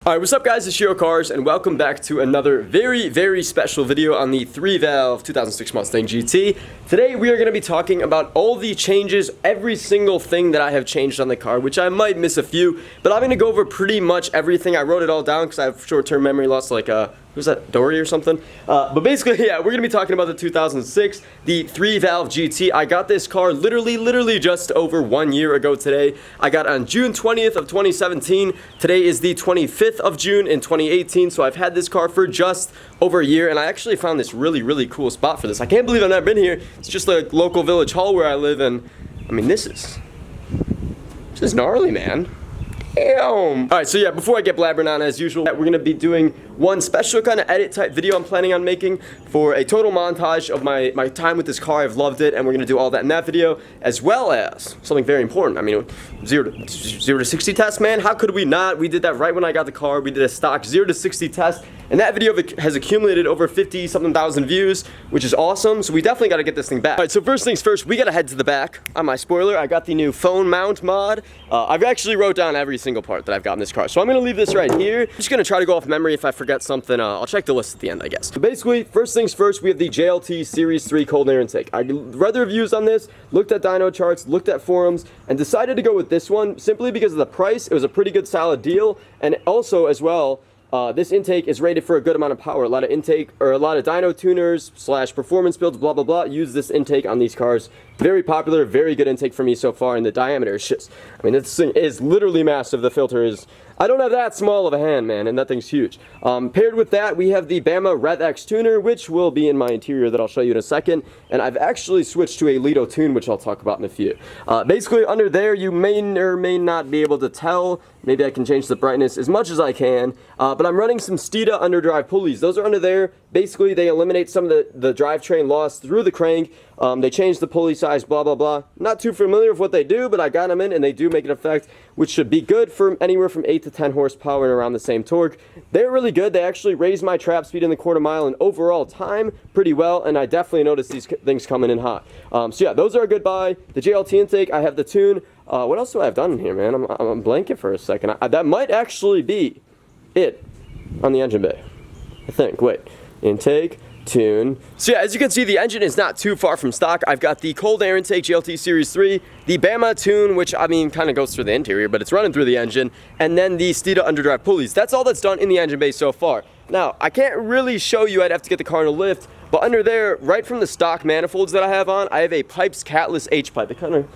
Alright, what's up guys, it's Shiro Cars, and welcome back to another very special video on the 3-valve 2006 Mustang GT. Today we are going to be talking about all the changes, every single thing that I have changed on the car, which I might miss a few, but I'm going to go over pretty much everything. I wrote it all down because I have short-term memory loss, like, who's that, Dory or something? But basically, yeah, we're going to be talking about the 2006, the 3-valve GT. I got this car literally just over 1 year ago today. I got it on June 20th of 2017. Today is the 25th of June in 2018, so I've had this car for just over a year, and I actually found this really cool spot for this. I can't believe I've never been here. It's just a local village hall where I live, and I mean, this is gnarly, man. Damn. Alright, so yeah, before I get blabbering on as usual, we're going to be doing one special kind of edit type video I'm planning on making for a total montage of my time with this car. I've loved it, and we're going to do all that in that video, as well as something very important. I mean, 0 to 60 test, man. How could we not? We did that right when I got the car. We did a stock 0 to 60 test, and that video has accumulated over 50-something thousand views, which is awesome, so we definitely got to get this thing back. Alright, so first things first, we got to head to the back. On my spoiler, I got the new phone mount mod. I've actually wrote down every single part that I've got in this car, so I'm going to leave this right here. I'm just going to try to go off memory. If I forget something, I'll check the list at the end, I guess. So basically, first things first, we have the JLT Series 3 cold air intake. I read the reviews on this, looked at dyno charts, looked at forums, and decided to go with this one simply because of the price. It was a pretty good solid deal, and also as well, this intake is rated for a good amount of power. A lot of dyno tuners / performance builds, blah blah, use this intake on these cars. Very popular, very good intake for me so far, and the diameter is just, I mean, this thing is literally massive. The filter is, I don't have that small of a hand, man, and that thing's huge. Paired with that, we have the Bama rev-x tuner, which will be in my interior that I'll show you in a second, and I've actually switched to a Lido tune, which I'll talk about in a few. Basically, under there, you may or may not be able to tell. Maybe I can change the brightness as much as I can, but I'm running some Steeda underdrive pulleys. Those are under there. Basically, they eliminate some of the drivetrain loss through the crank. They change the pulley size, blah blah. Not too familiar with what they do, but I got them in, and they do make an effect, which should be good for anywhere from 8 to 10 horsepower and around the same torque. They're really good. They actually raise my trap speed in the quarter mile and overall time pretty well, and I definitely noticed these things coming in hot. So yeah, those are a good buy. The JLT intake, I have the tune. What else do I have done in here, man? I'm blanking for a second. That might actually be it on the engine bay, I think. Wait, intake, tune. So yeah, as you can see, the engine is not too far from stock. I've got the cold air intake JLT Series 3, the Bama tune, which I mean kind of goes through the interior, but it's running through the engine, and then the Steeda underdrive pulleys. That's all that's done in the engine bay so far. Now, I can't really show you. I'd have to get the car in a lift, but under there, right from the stock manifolds that I have on, I have a Pipes catless H-pipe. It kind of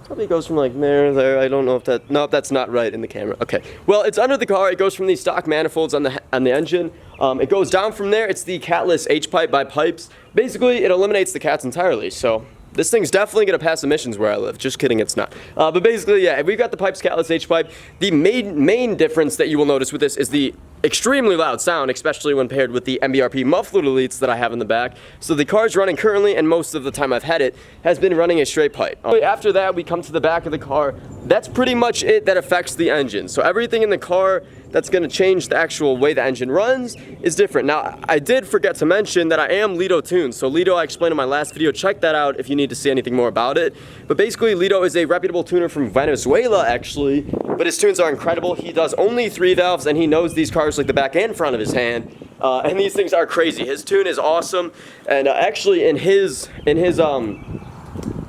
probably goes from like there. I don't know if that, no, that's not right in the camera. Okay, well, it's under the car. It goes from these stock manifolds on the engine. It goes down from there. It's the catless H-pipe by Pipes. Basically, it eliminates the cats entirely, so this thing's definitely going to pass emissions where I live. Just kidding, it's not. But basically, yeah, we've got the Pipes catless H-pipe. The main difference that you will notice with this is the extremely loud sound, especially when paired with the MBRP muffler elites that I have in the back. So the car's running currently, and most of the time I've had it, has been running a straight pipe. After that, we come to the back of the car. That's pretty much it that affects the engine. So everything in the car that's going to change the actual way the engine runs is different. Now, I did forget to mention that I am Lido tuned. So Lido, I explained in my last video. Check that out if you need to see anything more about it. But basically, Lido is a reputable tuner from Venezuela, actually. But his tunes are incredible. He does only 3 valves, and he knows these cars like the back and front of his hand. And these things are crazy. His tune is awesome. And actually,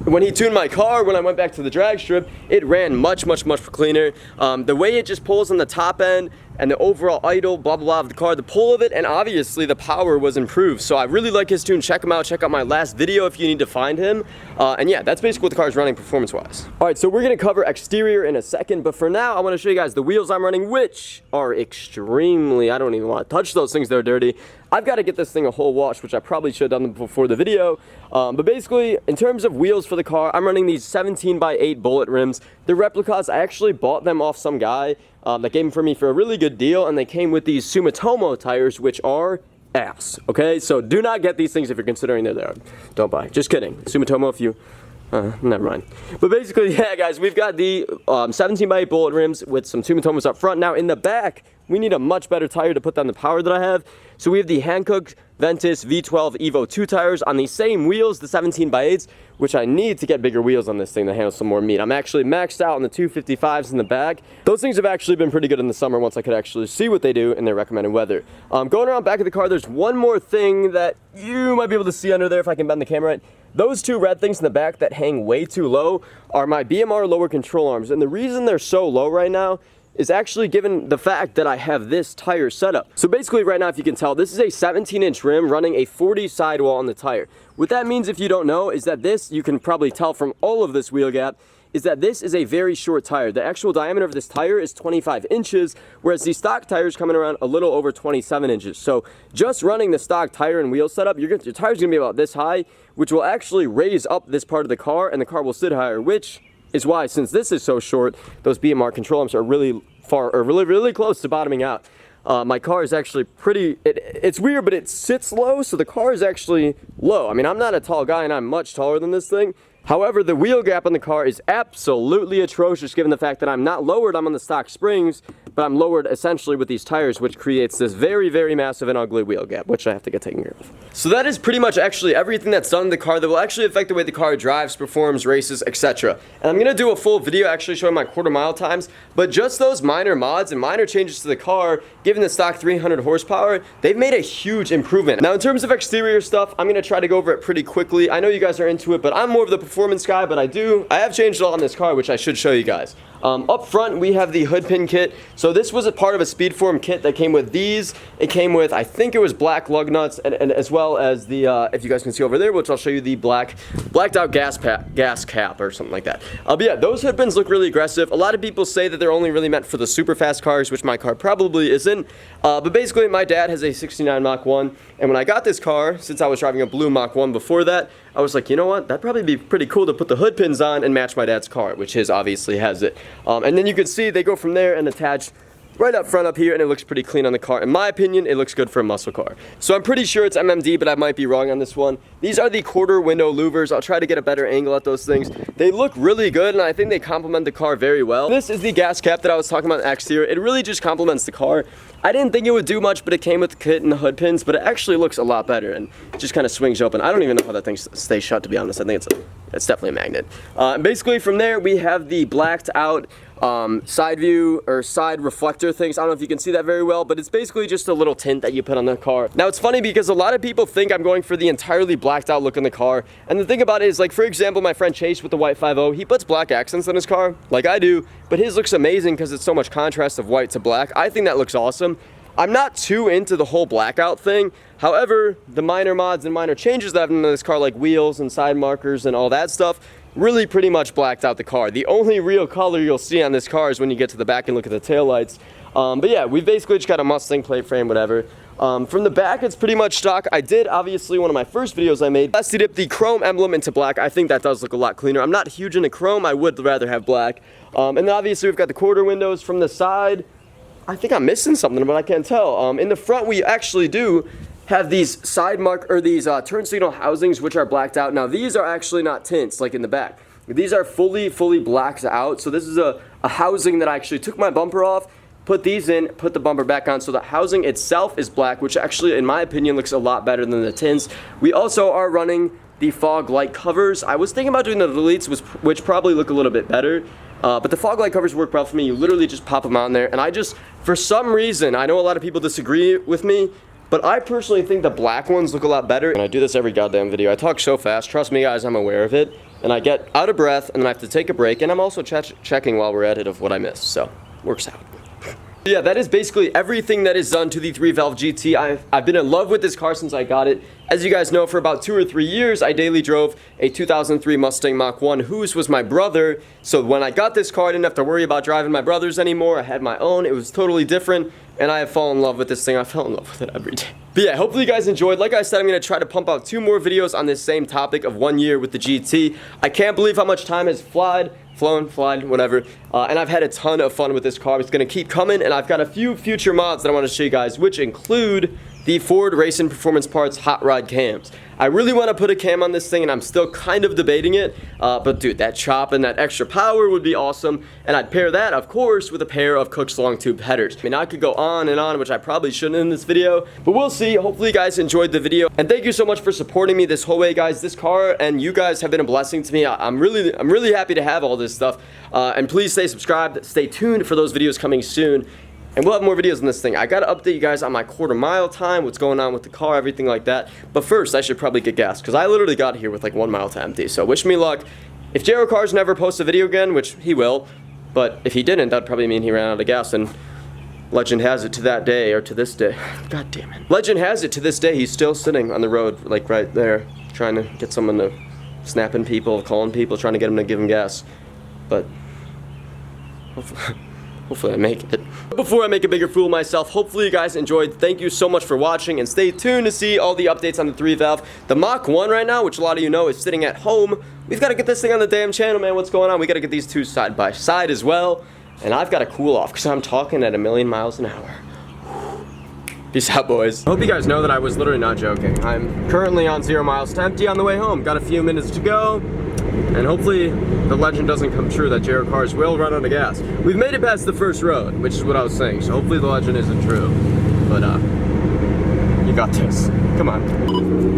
when he tuned my car, when I went back to the drag strip, it ran much cleaner. The way it just pulls on the top end and the overall idle, blah blah of the car, the pull of it, and obviously the power was improved. So I really like his tune. Check him out. Check out my last video if you need to find him. And yeah, that's basically what the car is running performance-wise. All right, so we're going to cover exterior in a second, but for now, I want to show you guys the wheels I'm running, which are extremely, I don't even want to touch those things. They're dirty. I've got to get this thing a whole wash, which I probably should have done before the video. But basically, in terms of wheels for the car, I'm running these 17x8 bullet rims. They're replicas. I actually bought them off some guy that gave them for me for a really good deal, and they came with these Sumitomo tires, which are ass, okay? So do not get these things if you're considering they're there. Don't buy. Just kidding. Sumitomo, if you... never mind. But basically, yeah, guys, we've got the 17x8 bullet rims with some Sumitomos up front. Now, in the back, we need a much better tire to put down the power that I have. So we have the Hankook Ventus V12 Evo 2 tires on the same wheels, the 17x8s, which I need to get bigger wheels on this thing to handle some more meat. I'm actually maxed out on the 255s in the back. Those things have actually been pretty good in the summer once I could actually see what they do in their recommended weather. Going around back of the car, there's one more thing that you might be able to see under there if I can bend the camera right. Those two red things in the back that hang way too low are my BMR lower control arms. And the reason they're so low right now is actually given the fact that I have this tire setup. So basically right now, if you can tell, this is a 17-inch rim running a 40 sidewall on the tire. What that means, if you don't know, is that this, you can probably tell from all of this wheel gap, is that this is a very short tire. The actual diameter of this tire is 25 inches, whereas the stock tire is coming around a little over 27 inches. So just running the stock tire and wheel setup, your tire's gonna be about this high, which will actually raise up this part of the car, and the car will sit higher, which is why, since this is so short, those BMR control arms are really far, or really close to bottoming out. My car is actually pretty, it's weird, but it sits low, so the car is actually low. I mean, I'm not a tall guy, and I'm much taller than this thing. However, the wheel gap on the car is absolutely atrocious given the fact that I'm not lowered, I'm on the stock springs, but I'm lowered essentially with these tires, which creates this very massive and ugly wheel gap, which I have to get taken care of. So that is pretty much actually everything that's done in the car that will actually affect the way the car drives, performs, races, etc. And I'm going to do a full video actually showing my quarter-mile times, but just those minor mods and minor changes to the car, given the stock 300 horsepower, they've made a huge improvement. Now in terms of exterior stuff, I'm going to try to go over it pretty quickly. I know you guys are into it, but I'm more of the performance guy, but I have changed a lot on this car, which I should show you guys. Up front, we have the hood pin kit. So this was a part of a Speedform kit that came with these. It came with, I think it was black lug nuts, and as well as the, if you guys can see over there, which I'll show you, the blacked out gas cap or something like that. But yeah, those hood pins look really aggressive. A lot of people say that they're only really meant for the super fast cars, which my car probably isn't. But basically, my dad has a 69 Mach 1, and when I got this car, since I was driving a blue Mach 1 before that, I was like, you know what, that'd probably be pretty cool to put the hood pins on and match my dad's car, which his obviously has it. And then you can see they go from there and attach right up front up here, and it looks pretty clean on the car. In my opinion, it looks good for a muscle car. So I'm pretty sure it's MMD, but I might be wrong on this one. These are the quarter window louvers. I'll try to get a better angle at those things. They look really good, and I think they complement the car very well. This is the gas cap that I was talking about in the exterior. It really just complements the car. I didn't think it would do much, but it came with the kit and the hood pins, but it actually looks a lot better, and it just kind of swings open. I don't even know how that thing stays shut, to be honest. I think it's definitely a magnet. Basically, from there, we have the blacked out side view or side reflector things. I don't know if you can see that very well, but it's basically just a little tint that you put on the car. Now it's funny because a lot of people think I'm going for the entirely blacked out look in the car, and the thing about it is, like, for example, my friend Chase with the white 5.0, he puts black accents on his car like I do, but his looks amazing because it's so much contrast of white to black. I think that looks awesome. I'm not too into the whole blackout thing. However, the minor mods and minor changes that I've done to this car, like wheels and side markers and all that stuff, really pretty much blacked out the car. The only real color you'll see on this car is when you get to the back and look at the taillights. But yeah, we basically just got a Mustang plate frame, whatever. From the back, it's pretty much stock. I did, obviously, one of my first videos I made, dusted up the chrome emblem into black. I think that does look a lot cleaner. I'm not huge into chrome. I would rather have black. And then obviously we've got the quarter windows from the side. I think I'm missing something, but I can't tell. In the front, we actually do have these these turn signal housings, which are blacked out. Now, these are actually not tints like in the back. These are fully blacked out. So this is a housing that I actually took my bumper off, put these in, put the bumper back on. So the housing itself is black, which actually, in my opinion, looks a lot better than the tints. We also are running the fog light covers. I was thinking about doing the deletes, which probably look a little bit better. But the fog light covers work well for me. You literally just pop them on there. And I just, for some reason, I know a lot of people disagree with me, but I personally think the black ones look a lot better. And I do this every goddamn video. I talk so fast. Trust me, guys, I'm aware of it. And I get out of breath, and then I have to take a break. And I'm also checking while we're at it of what I missed. So, works out. Yeah, that is basically everything that is done to the 3-valve GT. I've been in love with this car since I got it. As you guys know, for about 2 or 3 years, I daily drove a 2003 Mustang Mach 1, whose was my brother. So when I got this car, I didn't have to worry about driving my brother's anymore. I had my own. It was totally different, and I have fallen in love with this thing. I fell in love with it every day. But yeah, hopefully you guys enjoyed. Like I said, I'm going to try to pump out 2 more videos on this same topic of 1 year with the GT. I can't believe how much time has flown, whatever. And I've had a ton of fun with this car. It's going to keep coming, and I've got a few future mods that I want to show you guys, which include the Ford Racing Performance Parts Hot Rod cams. I really want to put a cam on this thing, and I'm still kind of debating it, but dude, that chop and that extra power would be awesome, and I'd pair that, of course, with a pair of Cook's long tube headers. I mean, I could go on and on, which I probably shouldn't in this video, but we'll see. Hopefully you guys enjoyed the video, and thank you so much for supporting me this whole way, guys. This car and you guys have been a blessing to me. I'm really happy to have all this stuff, and please stay subscribed, stay tuned for those videos coming soon. And we'll have more videos on this thing. I gotta update you guys on my quarter-mile time, what's going on with the car, everything like that. But first, I should probably get gas, because I literally got here with like 1 mile to empty. So wish me luck. If JR Cars never posts a video again, which he will, but if he didn't, that'd probably mean he ran out of gas. And legend has it to that day, or to this day. God damn it. Legend has it to this day, he's still sitting on the road, like right there, trying to get someone to snapping people, calling people, trying to get them to give him gas. But hopefully I make it. Before I make a bigger fool of myself, hopefully you guys enjoyed. Thank you so much for watching, and stay tuned to see all the updates on the 3-valve. The Mach 1 right now, which a lot of you know is sitting at home. We've got to get this thing on the damn channel, man. What's going on? We got to get these two side by side as well. And I've got to cool off because I'm talking at 1,000,000 miles an hour. Peace out, boys. I hope you guys know that I was literally not joking. I'm currently on 0 miles to empty on the way home. Got a few minutes to go. And hopefully the legend doesn't come true that JR Cars will run out of gas. We've made it past the first road, which is what I was saying. So hopefully the legend isn't true. But you got this. Come on.